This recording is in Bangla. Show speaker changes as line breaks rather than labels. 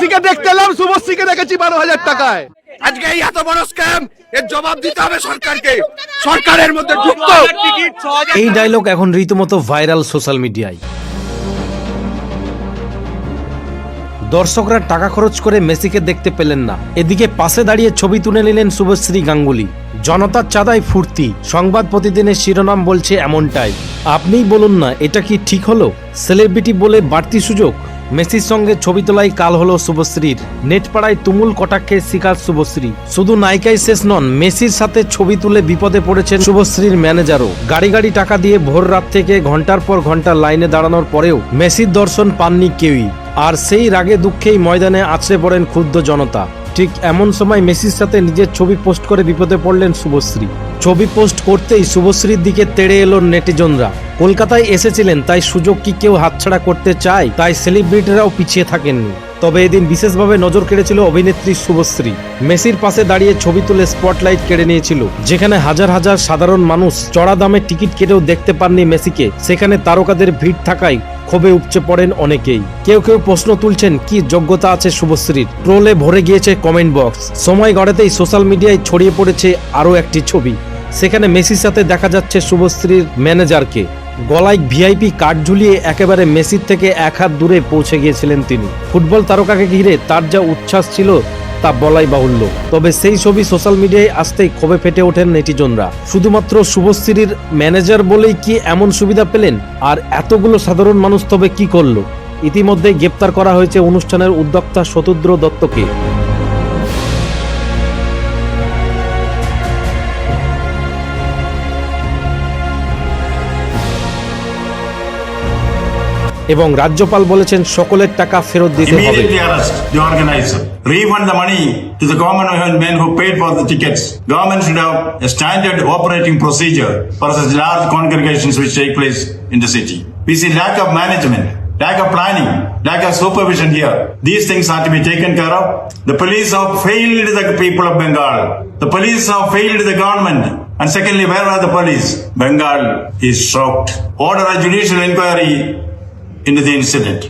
শুভশ্রীকে দেখতে এলাম, শুভশ্রীকে দেখেছি 12,000 টাকায়।
আজকে এই এত বড় স্ক্যাম, এর জবাব দিতে হবে সরকারকে। সরকারের মধ্যে যুক্ত।
এই ডায়লগ এখন রীতিমতো ভাইরাল সোশ্যাল মিডিয়ায়। দর্শকরা টাকা খরচ করে মেসিকে দেখতে পেলেন না, এদিকে পাশে দাঁড়িয়ে ছবি তুলে নিলেন শুভশ্রী গাঙ্গুলি। জনতার চাঁদায় ফুর্তি, সংবাদ প্রতিদিনের শিরোনাম বলছে এমনটাই। আপনিই বলুন না, এটা কি ঠিক হলো? সেলিব্রিটি বলে বাড়তি সুযোগ, মেসির সঙ্গে ছবি তোলাই কাল হলো শুভশ্রীর। নেটপাড়ায় তুমুল কটাক্ষের শিকার শুভশ্রী। শুধু নায়িকাই শেষ নন, মেসির সাথে ছবি তুলে বিপদে পড়েছেন শুভশ্রীর ম্যানেজারও। গাড়ি গাড়ি টাকা দিয়ে ভোর রাত থেকে ঘন্টার পর ঘন্টা লাইনে দাঁড়ানোর পরেও মেসির দর্শন পাননি কেউই। আর সেই রাগে দুঃখেই ময়দানে আছড়ে পড়েন ক্ষুব্ধ জনতা। ঠিক এমন সময় মেসির সাথে নিজের ছবি পোস্ট করে বিপদে পড়লেন শুভশ্রী। ছবি পোস্ট করতেই শুভশ্রীর দিকে তেড়ে এলো নেটিজনরা। কলকাতায় এসেছিলেন, তাই সুযোগ কি কেউ হাতছাড়া করতে চায়? তাই সেলিব্রিটিরাও পিছিয়ে থাকেননি। তবে এদিন বিশেষভাবে নজর কেড়েছিল অভিনেত্রী শুভশ্রী। মেসির পাশে দাঁড়িয়ে ছবি তুলে স্পটলাইট কেড়ে নিয়েছিল। যেখানে হাজার হাজার সাধারণ মানুষ চড়া দামে টিকিট কেটেও দেখতে পাননি মেসিকে, সেখানে তারকাদের ভিড় থাকায় ক্ষোভে উপচে পড়েন অনেকেই। কেউ কেউ প্রশ্ন তুলছেন, কি যোগ্যতা আছে শুভশ্রীর? ট্রোলে ভরে গিয়েছে কমেন্ট বক্স। সময় গড়াতেই সোশ্যাল মিডিয়ায় ছড়িয়ে পড়েছে আরও একটি ছবি। সেখানে মেসির সাথে দেখা যাচ্ছে শুভশ্রীর ম্যানেজারকে। গলায় ভিআইপি কার্ড ঝুলিয়ে একেবারে মেসির থেকে এক হাত দূরে পৌঁছে গিয়েছিলেন তিনি। ফুটবল তারকাকে ঘিরে তার যা উচ্ছ্বাস ছিল তা বলাই বাহুল্য। তবে সেই ছবি সোশ্যাল মিডিয়ায় আসতেই ক্ষোভে ফেটে ওঠেন নেটিজনরা। শুধুমাত্র শুভশ্রীর ম্যানেজার বলেই কি এমন সুবিধা পেলেন? আর এতগুলো সাধারণ মানুষ তবে কি করলো? ইতিমধ্যে গ্রেপ্তার করা হয়েছে অনুষ্ঠানের উদ্যোক্তা শতদ্র দত্তকে। এবং রাজ্যপাল বলেছেন সকলের টাকা ফেরত দিতে হবে।
Immediately arrest the organizer. Refund the money to the government men who paid for the tickets. Government should have a standard operating procedure for such large congregations which take place in the city. We see lack of management, lack of planning, lack of supervision here. These things are to be taken care of. The police have failed the people of Bengal. The police have failed the government. And secondly, where are the police? Bengal is shocked. Order a judicial inquiry into the incident.